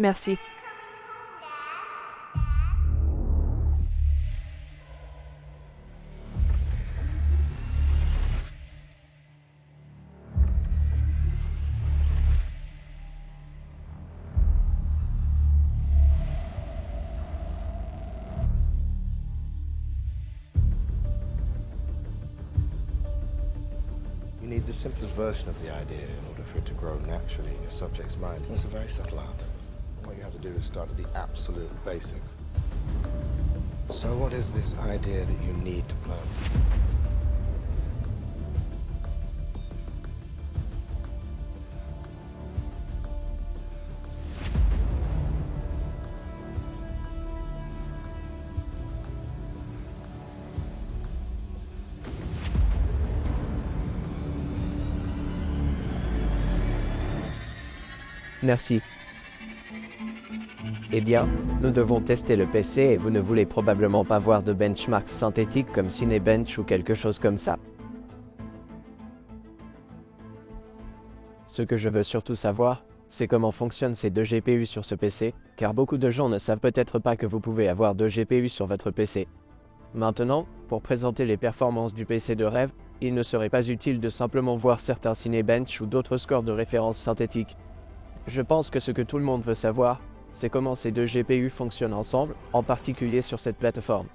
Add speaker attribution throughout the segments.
Speaker 1: Merci.
Speaker 2: You need the simplest version of the idea in order for it to grow naturally in your subject's mind. It's a very subtle art. What you have to do is start at the absolute basic. So what is this idea that you need to plant?
Speaker 3: Merci. Eh bien, nous devons tester le PC et vous ne voulez probablement pas voir de benchmarks synthétiques comme Cinebench ou quelque chose comme ça. Ce que je veux surtout savoir, c'est comment fonctionnent ces deux GPU sur ce PC, car beaucoup de gens ne savent peut-être pas que vous pouvez avoir deux GPU sur votre PC. Maintenant, pour présenter les performances du PC de rêve, il ne serait pas utile de simplement voir certains Cinebench ou d'autres scores de référence synthétiques. Je pense que ce que tout le monde veut savoir, c'est comment ces deux GPU fonctionnent ensemble, en particulier sur cette plateforme.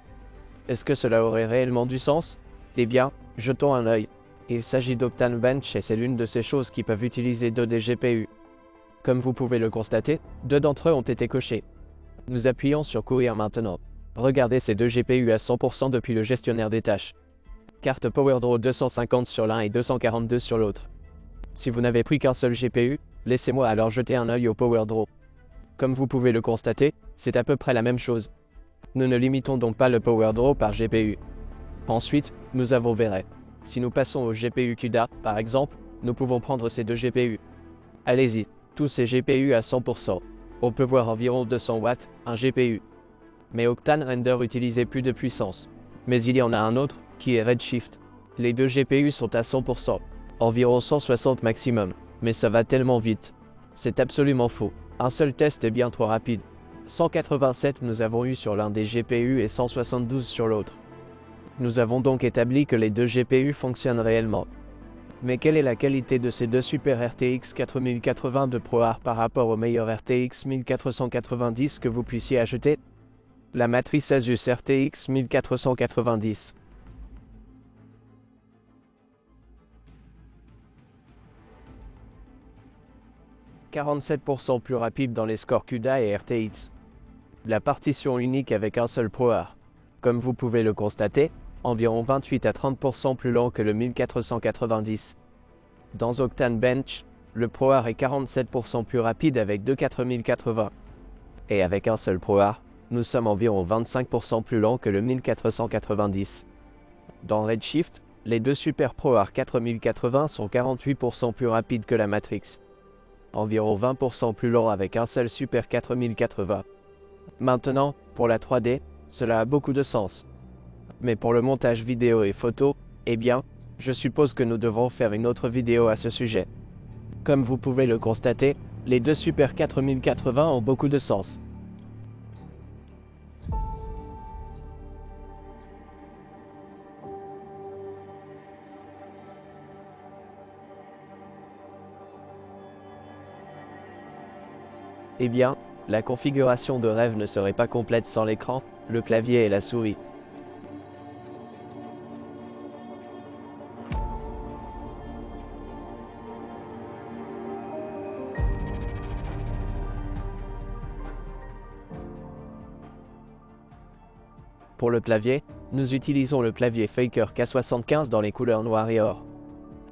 Speaker 3: Est-ce que cela aurait réellement du sens? Eh bien, jetons un œil. Il s'agit d'Octane Bench et c'est l'une de ces choses qui peuvent utiliser deux des GPU. Comme vous pouvez le constater, deux d'entre eux ont été cochés. Nous appuyons sur Courir maintenant. Regardez ces deux GPU à 100% depuis le gestionnaire des tâches. Carte PowerDraw 250 sur l'un et 242 sur l'autre. Si vous n'avez pris qu'un seul GPU, laissez-moi alors jeter un œil au PowerDraw. Comme vous pouvez le constater, c'est à peu près la même chose. Nous ne limitons donc pas le PowerDraw par GPU. Ensuite, nous avons Vray. Si nous passons au GPU CUDA, par exemple, nous pouvons prendre ces deux GPU. Allez-y, tous ces GPU à 100%. On peut voir environ 200 watts, un GPU. Mais Octane Render utilisait plus de puissance. Mais il y en a un autre, qui est Redshift. Les deux GPU sont à 100%, environ 160 maximum. Mais ça va tellement vite. C'est absolument faux. Un seul test est bien trop rapide. 187 nous avons eu sur l'un des GPU et 172 sur l'autre. Nous avons donc établi que les deux GPU fonctionnent réellement. Mais quelle est la qualité de ces deux super RTX 4080 de ProArt par rapport au meilleur RTX 1490 que vous puissiez acheter? La matrice Asus RTX 1490. 47% plus rapide dans les scores CUDA et RTX. La partition unique avec un seul ProArt. Comme vous pouvez le constater, environ 28 à 30% plus lent que le 1490. Dans Octane Bench, le ProArt est 47% plus rapide avec deux 4080. Et avec un seul ProArt, nous sommes environ 25% plus lents que le 1490. Dans Redshift, les deux Super ProArt 4080 sont 48% plus rapides que la Matrix. Environ 20% plus lent avec un seul Super 4080. Maintenant, pour la 3D, cela a beaucoup de sens. Mais pour le montage vidéo et photo, eh bien, je suppose que nous devons faire une autre vidéo à ce sujet. Comme vous pouvez le constater, les deux Super 4080 ont beaucoup de sens. Eh bien, la configuration de rêve ne serait pas complète sans l'écran, le clavier et la souris. Pour le clavier, nous utilisons le clavier Faker K75 dans les couleurs noir et or.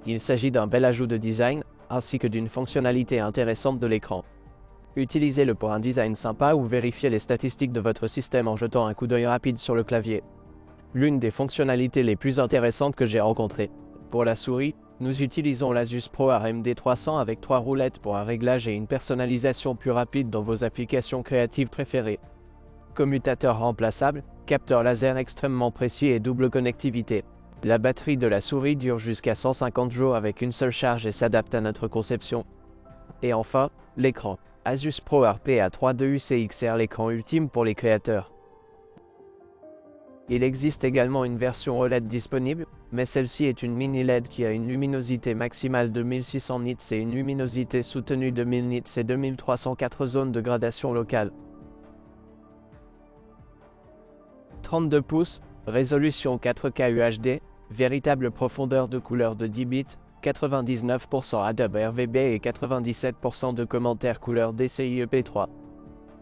Speaker 3: Il s'agit d'un bel ajout de design, ainsi que d'une fonctionnalité intéressante de l'écran. Utilisez-le pour un design sympa ou vérifiez les statistiques de votre système en jetant un coup d'œil rapide sur le clavier. L'une des fonctionnalités les plus intéressantes que j'ai rencontrées. Pour la souris, nous utilisons l'Asus ProArt MD300 avec 3 roulettes pour un réglage et une personnalisation plus rapide dans vos applications créatives préférées. Commutateur remplaçable, capteur laser extrêmement précis et double connectivité. La batterie de la souris dure jusqu'à 150 jours avec une seule charge et s'adapte à notre conception. Et enfin, l'écran. Asus ProArt PA32 UCXR, l'écran ultime pour les créateurs. Il existe également une version OLED disponible, mais celle-ci est une mini LED qui a une luminosité maximale de 1600 nits et une luminosité soutenue de 1000 nits et 2304 zones de gradation locale. 32 pouces, résolution 4K UHD, véritable profondeur de couleur de 10 bits, 99% Adobe RGB et 97% de commentaires couleur DCI EP3.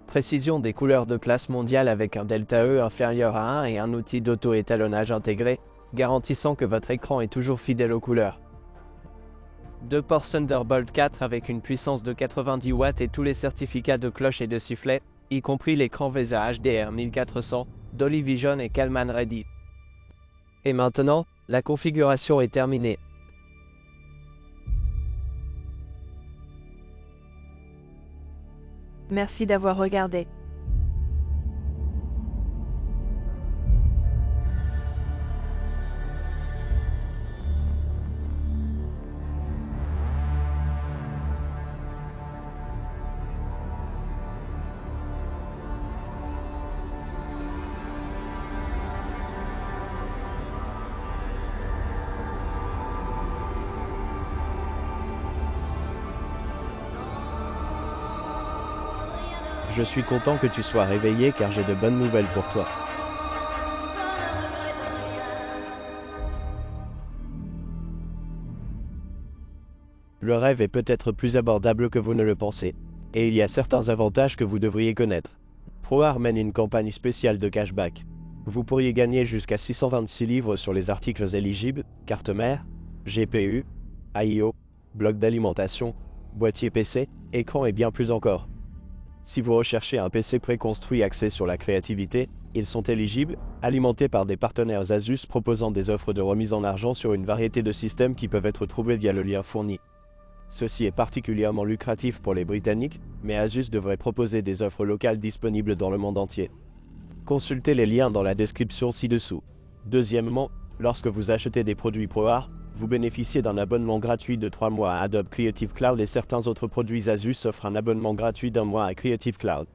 Speaker 3: Précision des couleurs de classe mondiale avec un delta E inférieur à 1 et un outil d'auto-étalonnage intégré, garantissant que votre écran est toujours fidèle aux couleurs. 2 ports Thunderbolt 4 avec une puissance de 90 watts et tous les certificats de cloche et de sifflet, y compris l'écran VESA HDR 1400, Dolby Vision et Calman Ready. Et maintenant, la configuration est terminée.
Speaker 1: Merci d'avoir regardé.
Speaker 3: Je suis content que tu sois réveillé car j'ai de bonnes nouvelles pour toi. Le rêve est peut-être plus abordable que vous ne le pensez, et il y a certains avantages que vous devriez connaître. ProArt mène une campagne spéciale de cashback. Vous pourriez gagner jusqu'à 626 livres sur les articles éligibles, carte mère, GPU, AIO, bloc d'alimentation, boîtier PC, écran et bien plus encore. Si vous recherchez un PC préconstruit axé sur la créativité, ils sont éligibles, alimentés par des partenaires Asus proposant des offres de remise en argent sur une variété de systèmes qui peuvent être trouvés via le lien fourni. Ceci est particulièrement lucratif pour les Britanniques, mais Asus devrait proposer des offres locales disponibles dans le monde entier. Consultez les liens dans la description ci-dessous. Deuxièmement, lorsque vous achetez des produits ProArt, vous bénéficiez d'un abonnement gratuit de 3 mois à Adobe Creative Cloud et certains autres produits Asus offrent un abonnement gratuit d'1 mois à Creative Cloud.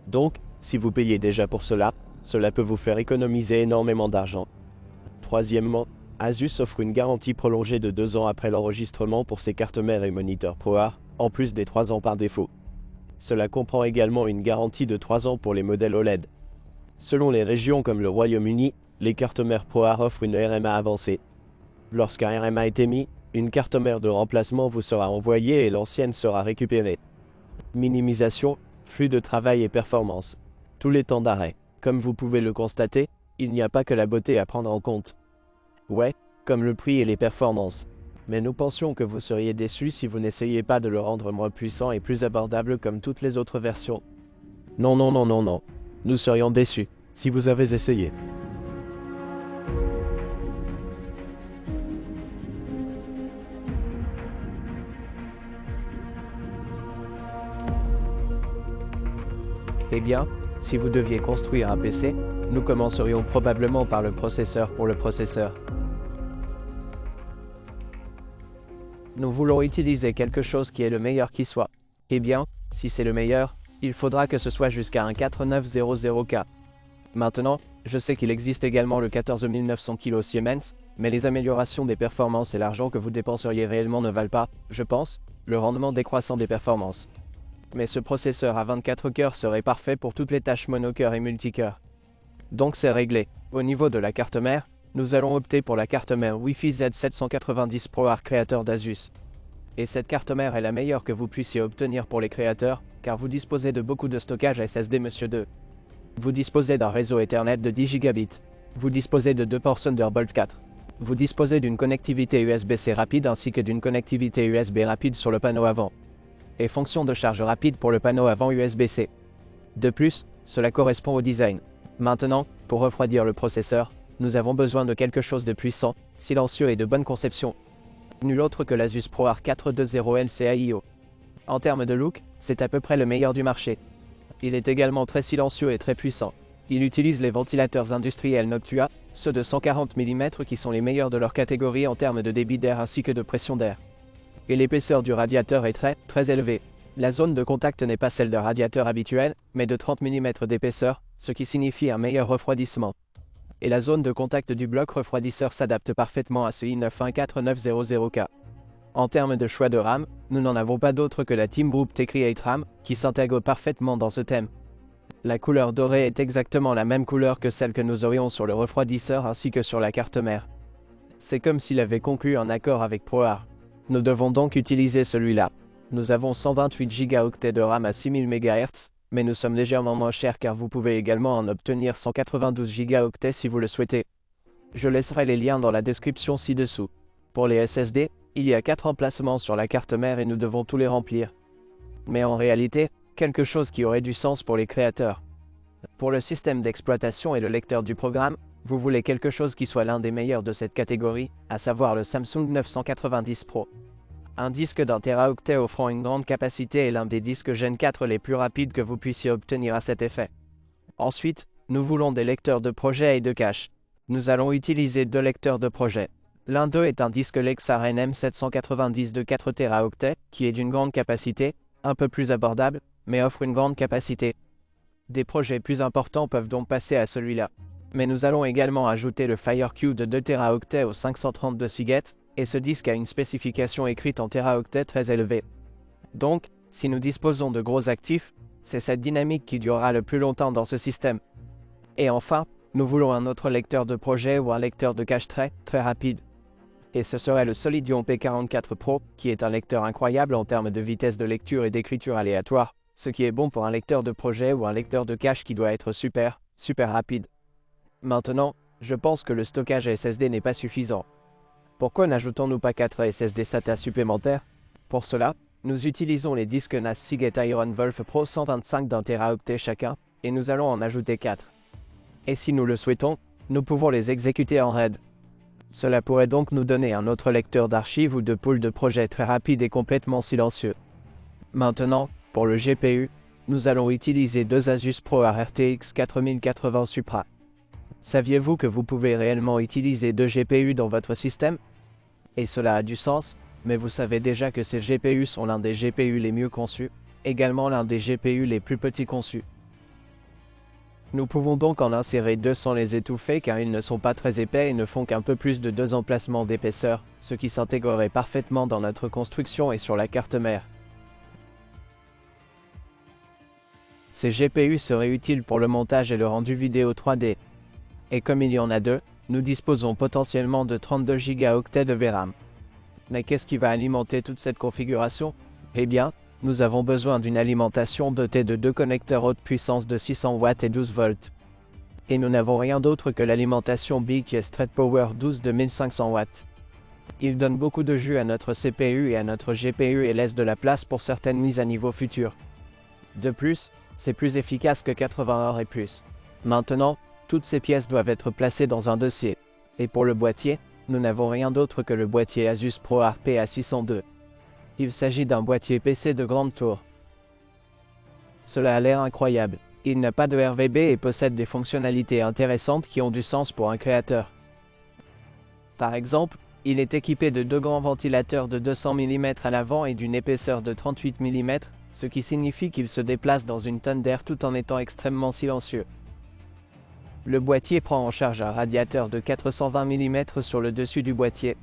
Speaker 3: Donc, si vous payez déjà pour cela, cela peut vous faire économiser énormément d'argent. Troisièmement, Asus offre une garantie prolongée de 2 ans après l'enregistrement pour ses cartes mères et moniteurs ProArt, en plus des 3 ans par défaut. Cela comprend également une garantie de 3 ans pour les modèles OLED. Selon les régions comme le Royaume-Uni, les cartes mères ProArt offrent une RMA avancée. Lorsqu'un RMA est émis, une carte mère de remplacement vous sera envoyée et l'ancienne sera récupérée. Minimisation, flux de travail et performance. Tous les temps d'arrêt. Comme vous pouvez le constater, il n'y a pas que la beauté à prendre en compte. Ouais, comme le prix et les performances. Mais nous pensions que vous seriez déçus si vous n'essayiez pas de le rendre moins puissant et plus abordable comme toutes les autres versions. Non, non, non, non, non. Nous serions déçus si vous avez essayé. Eh bien, si vous deviez construire un PC, nous commencerions probablement par le processeur pour le processeur. Nous voulons utiliser quelque chose qui est le meilleur qui soit. Eh bien, si c'est le meilleur, il faudra que ce soit jusqu'à un 4900K. Maintenant, je sais qu'il existe également le 14900 kilo Siemens, mais les améliorations des performances et l'argent que vous dépenseriez réellement ne valent pas, je pense, le rendement décroissant des performances. Mais ce processeur à 24 cœurs serait parfait pour toutes les tâches monocœur et multicœur. Donc c'est réglé. Au niveau de la carte mère, nous allons opter pour la carte mère Wi-Fi Z790 ProArt créateur d'Asus. Et cette carte mère est la meilleure que vous puissiez obtenir pour les créateurs, car vous disposez de beaucoup de stockage SSD Monsieur 2. Vous disposez d'un réseau Ethernet de 10 Gb. Vous disposez de 2 ports Thunderbolt 4. Vous disposez d'une connectivité USB-C rapide ainsi que d'une connectivité USB rapide sur le panneau avant. Et fonction de charge rapide pour le panneau avant USB-C. De plus, cela correspond au design. Maintenant, pour refroidir le processeur, nous avons besoin de quelque chose de puissant, silencieux et de bonne conception. Nul autre que l'Asus ProArt 420 LCAIO. En termes de look, c'est à peu près le meilleur du marché. Il est également très silencieux et très puissant. Il utilise les ventilateurs industriels Noctua, ceux de 140 mm qui sont les meilleurs de leur catégorie en termes de débit d'air ainsi que de pression d'air. Et l'épaisseur du radiateur est très élevée. La zone de contact n'est pas celle d'un radiateur habituel, mais de 30 mm d'épaisseur, ce qui signifie un meilleur refroidissement. Et la zone de contact du bloc refroidisseur s'adapte parfaitement à ce i9-14900K. En termes de choix de RAM, nous n'en avons pas d'autre que la Team Group T-Create RAM, qui s'intègre parfaitement dans ce thème. La couleur dorée est exactement la même couleur que celle que nous aurions sur le refroidisseur ainsi que sur la carte mère. C'est comme s'il avait conclu un accord avec ProArt. Nous devons donc utiliser celui-là. Nous avons 128 Go de RAM à 6000 MHz, mais nous sommes légèrement moins chers car vous pouvez également en obtenir 192 Go si vous le souhaitez. Je laisserai les liens dans la description ci-dessous. Pour les SSD, il y a 4 emplacements sur la carte mère et nous devons tous les remplir. Mais en réalité, quelque chose qui aurait du sens pour les créateurs. Pour le système d'exploitation et le lecteur du programme, vous voulez quelque chose qui soit l'un des meilleurs de cette catégorie, à savoir le Samsung 990 Pro. Un disque d'un téraoctet offrant une grande capacité est l'un des disques Gen 4 les plus rapides que vous puissiez obtenir à cet effet. Ensuite, nous voulons des lecteurs de projet et de cache. Nous allons utiliser 2 lecteurs de projet. L'un d'eux est un disque Lexar NM790 de 4 téraoctets, qui est d'une grande capacité, un peu plus abordable, mais offre une grande capacité. Des projets plus importants peuvent donc passer à celui-là. Mais nous allons également ajouter le FireQ de 2 téraoctets au 532 Seagate, et ce disque a une spécification écrite en téraoctets très élevée. Donc, si nous disposons de gros actifs, c'est cette dynamique qui durera le plus longtemps dans ce système. Et enfin, nous voulons un autre lecteur de projet ou un lecteur de cache très rapide. Et ce serait le Solidion P44 Pro, qui est un lecteur incroyable en termes de vitesse de lecture et d'écriture aléatoire, ce qui est bon pour un lecteur de projet ou un lecteur de cache qui doit être super rapide. Maintenant, je pense que le stockage SSD n'est pas suffisant. Pourquoi n'ajoutons-nous pas 4 SSD SATA supplémentaires? Pour cela, nous utilisons les disques NAS Seagate Iron Wolf Pro 125 d'un téraoctet chacun, et nous allons en ajouter 4. Et si nous le souhaitons, nous pouvons les exécuter en RAID. Cela pourrait donc nous donner un autre lecteur d'archives ou de pool de projet très rapide et complètement silencieux. Maintenant, pour le GPU, nous allons utiliser 2 Asus ProArt RTX 4080 Supra. Saviez-vous que vous pouvez réellement utiliser 2 GPU dans votre système? Et cela a du sens, mais vous savez déjà que ces GPU sont l'un des GPU les mieux conçus, également l'un des GPU les plus petits conçus. Nous pouvons donc en insérer 2 sans les étouffer car ils ne sont pas très épais et ne font qu'un peu plus de 2 emplacements d'épaisseur, ce qui s'intégrerait parfaitement dans notre construction et sur la carte mère. Ces GPU seraient utiles pour le montage et le rendu vidéo 3D. Et comme il y en a 2, nous disposons potentiellement de 32 Go de VRAM. Mais qu'est-ce qui va alimenter toute cette configuration? Eh bien, nous avons besoin d'une alimentation dotée de 2 connecteurs haute puissance de 600 watts et 12 volts. Et nous n'avons rien d'autre que l'alimentation BICS Threadpower 12 de 1500 watts. Il donne beaucoup de jus à notre CPU et à notre GPU et laisse de la place pour certaines mises à niveau futures. De plus, c'est plus efficace que 80 heures et plus. Maintenant, toutes ces pièces doivent être placées dans un dossier. Et pour le boîtier, nous n'avons rien d'autre que le boîtier Asus ProArt PA602. Il s'agit d'un boîtier PC de grande tour. Cela a l'air incroyable. Il n'a pas de RVB et possède des fonctionnalités intéressantes qui ont du sens pour un créateur. Par exemple, il est équipé de 2 grands ventilateurs de 200 mm à l'avant et d'une épaisseur de 38 mm, ce qui signifie qu'il se déplace dans une tonne d'air tout en étant extrêmement silencieux. Le boîtier prend en charge un radiateur de 420 mm sur le dessus du boîtier.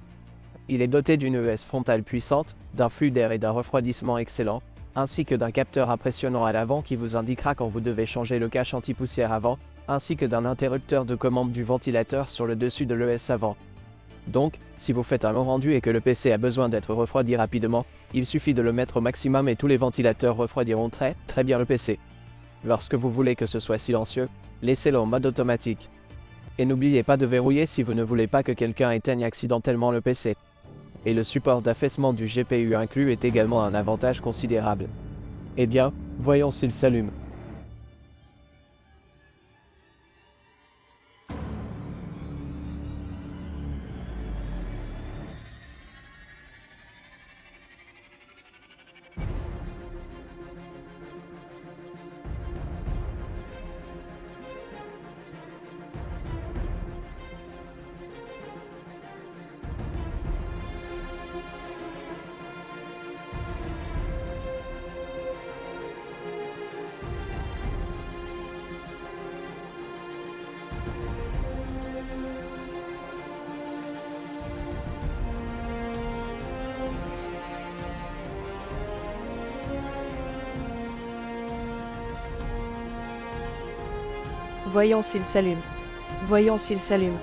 Speaker 3: Il est doté d'une ES frontale puissante, d'un flux d'air et d'un refroidissement excellent, ainsi que d'un capteur impressionnant à l'avant qui vous indiquera quand vous devez changer le cache anti-poussière avant, ainsi que d'un interrupteur de commande du ventilateur sur le dessus de l'ES avant. Donc, si vous faites un long rendu et que le PC a besoin d'être refroidi rapidement, il suffit de le mettre au maximum et tous les ventilateurs refroidiront très bien le PC. Lorsque vous voulez que ce soit silencieux, laissez-le en mode automatique. Et n'oubliez pas de verrouiller si vous ne voulez pas que quelqu'un éteigne accidentellement le PC. Et le support d'affaissement du GPU inclus est également un avantage considérable. Eh bien, voyons s'il s'allume.
Speaker 1: Voyons s'il s'allume. Voyons s'il s'allume.